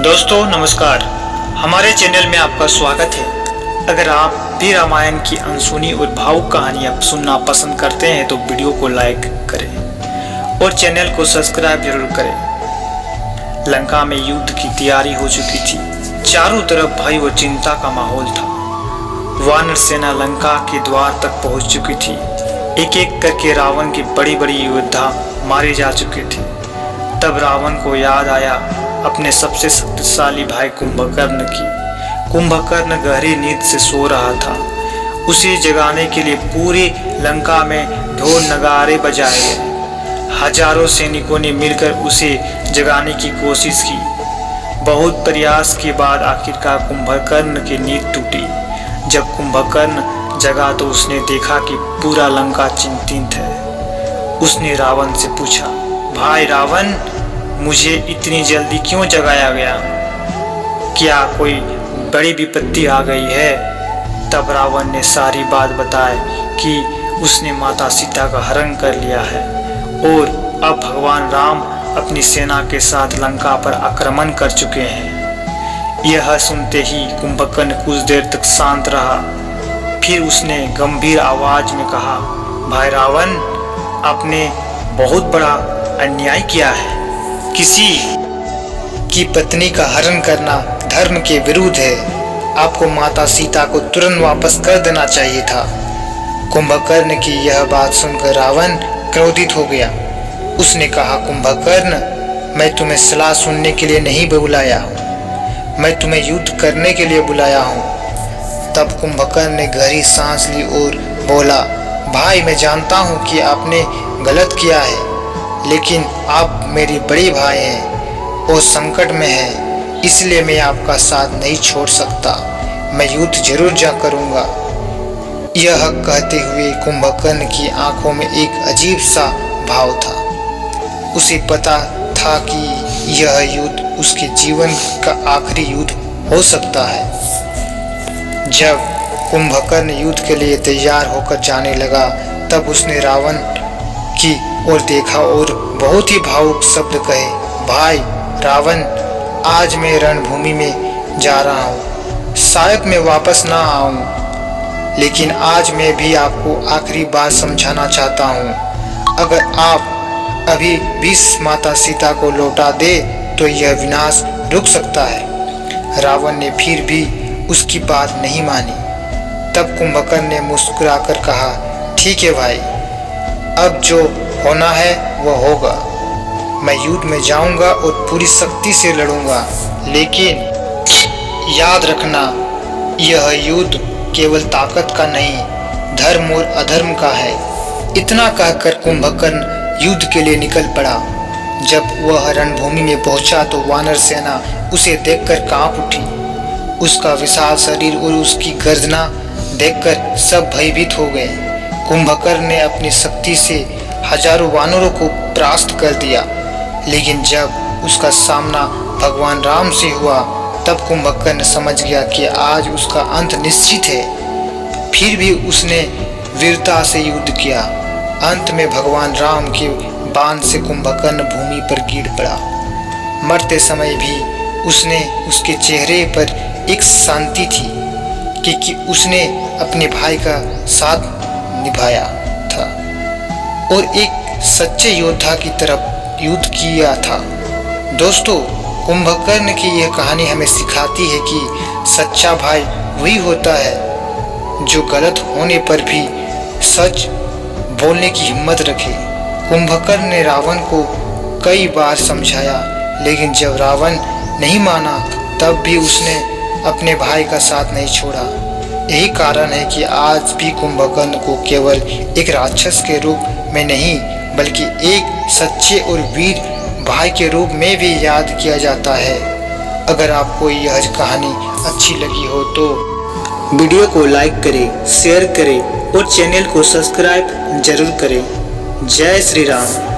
दोस्तों नमस्कार, हमारे चैनल में आपका स्वागत है। अगर आप भी रामायण की अनसुनी और भावुक कहानियाँ सुनना पसंद करते हैं तो वीडियो को लाइक करें और चैनल को सब्सक्राइब जरूर करें। लंका में युद्ध की तैयारी हो चुकी थी। चारों तरफ भय और चिंता का माहौल था। वानर सेना लंका के द्वार तक पहुंच चुकी थी। एक एक करके रावण के बड़ी बड़ी योद्धा मारे जा चुके थे। तब रावण को याद आया अपने सबसे शक्तिशाली भाई कुंभकर्ण की। कुंभकर्ण गहरी नींद से सो रहा था। उसे जगाने के लिए पूरी लंका में ढोल नगाड़े बजाए गए। हजारों सैनिकों ने मिलकर उसे जगाने की कोशिश की। बहुत प्रयास के बाद आखिरकार कुंभकर्ण की नींद टूटी। जब कुंभकर्ण जगा तो उसने देखा कि पूरा लंका चिंतित है। उसने रावण से पूछा, भाई रावण, मुझे इतनी जल्दी क्यों जगाया गया? क्या कोई बड़ी विपत्ति आ गई है? तब रावण ने सारी बात बताई कि उसने माता सीता का हरण कर लिया है और अब भगवान राम अपनी सेना के साथ लंका पर आक्रमण कर चुके हैं। यह सुनते ही कुंभकर्ण कुछ देर तक शांत रहा। फिर उसने गंभीर आवाज में कहा, भाई रावण, आपने बहुत बड़ा अन्याय किया है। किसी की पत्नी का हरण करना धर्म के विरुद्ध है। आपको माता सीता को तुरंत वापस कर देना चाहिए था। कुंभकर्ण की यह बात सुनकर रावण क्रोधित हो गया। उसने कहा, कुंभकर्ण, मैं तुम्हें सलाह सुनने के लिए नहीं बुलाया हूँ, मैं तुम्हें युद्ध करने के लिए बुलाया हूँ। तब कुंभकर्ण ने गहरी सांस ली और बोला, भाई, मैं जानता हूँ कि आपने गलत किया है, लेकिन आप मेरे बड़े भाई हैं और संकट में हैं, इसलिए मैं आपका साथ नहीं छोड़ सकता। मैं युद्ध जरूर करूंगा। यह कहते हुए कुंभकर्ण की आंखों में एक अजीब सा भाव था। उसे पता था कि यह युद्ध उसके जीवन का आखिरी युद्ध हो सकता है। जब कुंभकर्ण युद्ध के लिए तैयार होकर जाने लगा, तब उसने रावण की और देखा और बहुत ही भावुक शब्द कहे, भाई रावण, आज मैं रणभूमि में जा रहा हूँ। शायद मैं वापस ना आऊँ, लेकिन आज मैं भी आपको आखिरी बात समझाना चाहता हूँ। अगर आप अभी भी माता सीता को लौटा दे तो यह विनाश रुक सकता है। रावण ने फिर भी उसकी बात नहीं मानी। तब कुंभकर्ण ने मुस्कुराकर कहा, ठीक है भाई, अब जो होना है वह होगा। मैं युद्ध में जाऊंगा और पूरी शक्ति से लड़ूंगा, लेकिन याद रखना, यह युद्ध केवल ताकत का नहीं, धर्म और अधर्म का है। इतना कहकर कुंभकर्ण युद्ध के लिए निकल पड़ा। जब वह रणभूमि में पहुंचा तो वानर सेना उसे देखकर कांप उठी। उसका विशाल शरीर और उसकी गर्जना देखकर सब भयभीत हो गए। कुंभकर्ण ने अपनी शक्ति से हजारों वानरों को परास्त कर दिया, लेकिन जब उसका सामना भगवान राम से हुआ तब कुंभकर्ण समझ गया कि आज उसका अंत निश्चित है। फिर भी उसने वीरता से युद्ध किया। अंत में भगवान राम के बाण से कुंभकर्ण भूमि पर गिर पड़ा। मरते समय भी उसके चेहरे पर एक शांति थी कि उसने अपने भाई का साथ निभाया था और एक सच्चे योद्धा की तरफ युद्ध किया था। दोस्तों, कुंभकर्ण की यह कहानी हमें सिखाती है कि सच्चा भाई वही होता है जो गलत होने पर भी सच बोलने की हिम्मत रखे। कुंभकर्ण ने रावण को कई बार समझाया, लेकिन जब रावण नहीं माना तब भी उसने अपने भाई का साथ नहीं छोड़ा। यही कारण है कि आज भी कुंभकर्ण को केवल एक राक्षस के रूप में नहीं, बल्कि एक सच्चे और वीर भाई के रूप में भी याद किया जाता है। अगर आपको यह कहानी अच्छी लगी हो तो वीडियो को लाइक करें, शेयर करें और चैनल को सब्सक्राइब जरूर करें। जय श्री राम।